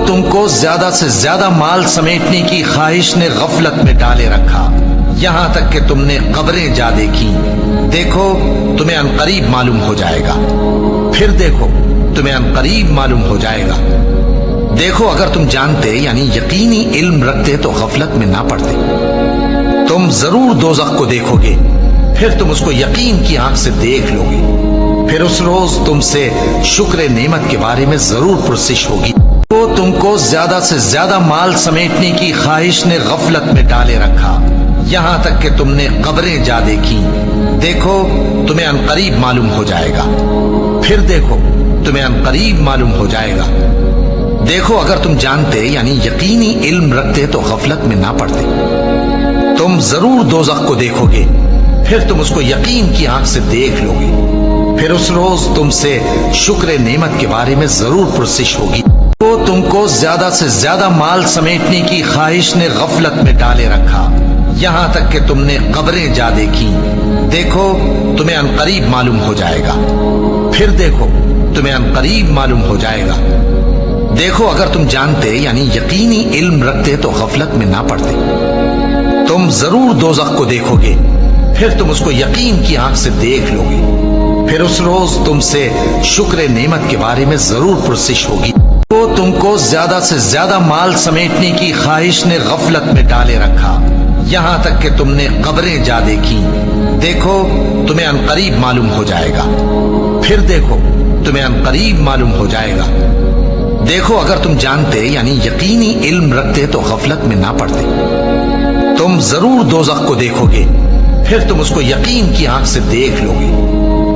تم کو زیادہ سے زیادہ مال سمیٹنے کی خواہش نے غفلت میں ڈالے رکھا، یہاں تک کہ تم نے قبریں جا دیکھی۔ دیکھو تمہیں عنقریب معلوم ہو جائے گا، پھر دیکھو تمہیں عنقریب معلوم ہو جائے گا۔ دیکھو اگر تم جانتے یعنی یقینی علم رکھتے تو غفلت میں نہ پڑتے۔ تم ضرور دوزخ کو دیکھو گے، پھر تم اس کو یقین کی آنکھ سے دیکھ لو گے، پھر اس روز تم سے شکر نعمت کے بارے میں ضرور پرسش ہوگی۔ تو تم کو زیادہ سے زیادہ مال سمیٹنے کی خواہش نے غفلت میں ڈالے رکھا، یہاں تک کہ تم نے قبریں جا دیکھی۔ دیکھو تمہیں عنقریب معلوم ہو جائے گا، پھر دیکھو تمہیں عنقریب معلوم ہو جائے گا۔ دیکھو اگر تم جانتے یعنی یقینی علم رکھتے تو غفلت میں نہ پڑتے۔ تم ضرور دوزخ کو دیکھو گے، پھر تم اس کو یقین کی آنکھ سے دیکھ لو گے، پھر اس روز تم سے شکر نعمت کے بارے میں ضرور پرسش ہوگی۔ تو تم کو زیادہ سے زیادہ مال سمیٹنے کی خواہش نے غفلت میں ڈالے رکھا، یہاں تک کہ تم نے قبریں جا دیکھی۔ دیکھو تمہیں عنقریب معلوم ہو جائے گا، پھر دیکھو تمہیں عنقریب معلوم ہو جائے گا۔ دیکھو اگر تم جانتے یعنی یقینی علم رکھتے تو غفلت میں نہ پڑتے۔ تم ضرور دوزخ کو دیکھو گے، پھر تم اس کو یقین کی آنکھ سے دیکھ لو گے، پھر اس روز تم سے شکر نعمت کے بارے میں ضرور پرسش ہوگی۔ تو تم کو زیادہ سے زیادہ مال سمیٹنے کی خواہش نے غفلت میں ڈالے رکھا، یہاں تک کہ تم نے قبریں جا دیکھی۔ دیکھو تمہیں عنقریب معلوم ہو جائے گا، پھر دیکھو تمہیں عنقریب معلوم ہو جائے گا۔ دیکھو اگر تم جانتے یعنی یقینی علم رکھتے تو غفلت میں نہ پڑتے۔ تم ضرور دوزخ کو دیکھو گے، پھر تم اس کو یقین کی آنکھ سے دیکھ لو گے،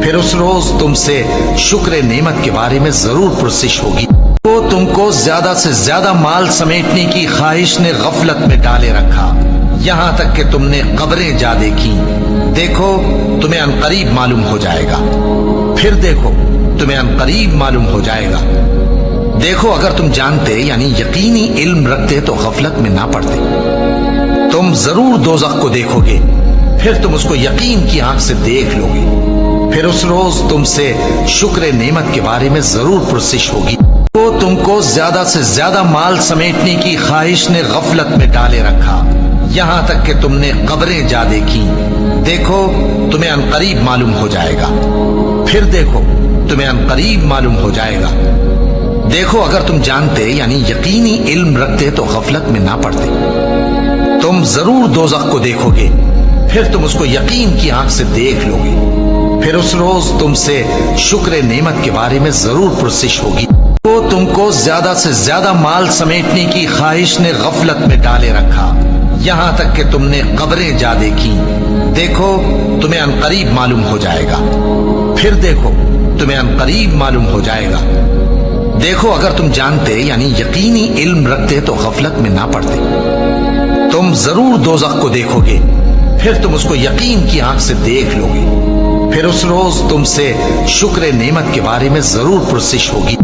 پھر اس روز تم سے شکر نعمت کے بارے میں ضرور پرسش ہوگی۔ تو تم کو زیادہ سے زیادہ مال سمیٹنے کی خواہش نے غفلت میں ڈالے رکھا، یہاں تک کہ تم نے قبریں جا دیکھی۔ دیکھو تمہیں عنقریب معلوم ہو جائے گا، پھر دیکھو تمہیں عنقریب معلوم ہو جائے گا۔ دیکھو اگر تم جانتے یعنی یقینی علم رکھتے تو غفلت میں نہ پڑتے۔ تم ضرور دوزخ کو دیکھو گے، پھر تم اس کو یقین کی آنکھ سے دیکھ لو گے، پھر اس روز تم سے شکر نعمت کے بارے میں ضرور پرسش ہوگی۔ تو تم کو زیادہ سے زیادہ مال سمیٹنے کی خواہش نے غفلت میں ڈالے رکھا، یہاں تک کہ تم نے قبریں جا دیکھی۔ دیکھو تمہیں عنقریب معلوم ہو جائے گا، پھر دیکھو تمہیں عنقریب معلوم ہو جائے گا۔ دیکھو اگر تم جانتے یعنی یقینی علم رکھتے تو غفلت میں نہ پڑتے۔ تم ضرور دوزخ کو دیکھو گے، پھر تم اس کو یقین کی آنکھ سے دیکھ لو گے، پھر اس روز تم سے شکر نعمت کے بارے میں ضرور پرسش ہوگی۔ تو تم کو زیادہ سے زیادہ مال سمیٹنے کی خواہش نے غفلت میں ڈالے رکھا، یہاں تک کہ تم نے قبریں جا دیکھی۔ دیکھو تمہیں عنقریب معلوم ہو جائے گا، پھر دیکھو تمہیں عنقریب معلوم ہو جائے گا۔ دیکھو اگر تم جانتے یعنی یقینی علم رکھتے تو غفلت میں نہ پڑتے۔ تم ضرور دوزخ کو دیکھو گے، پھر تم اس کو یقین کی آنکھ سے دیکھ لو گے، پھر اس روز تم سے شکر نعمت کے بارے میں ضرور پرسش ہوگی۔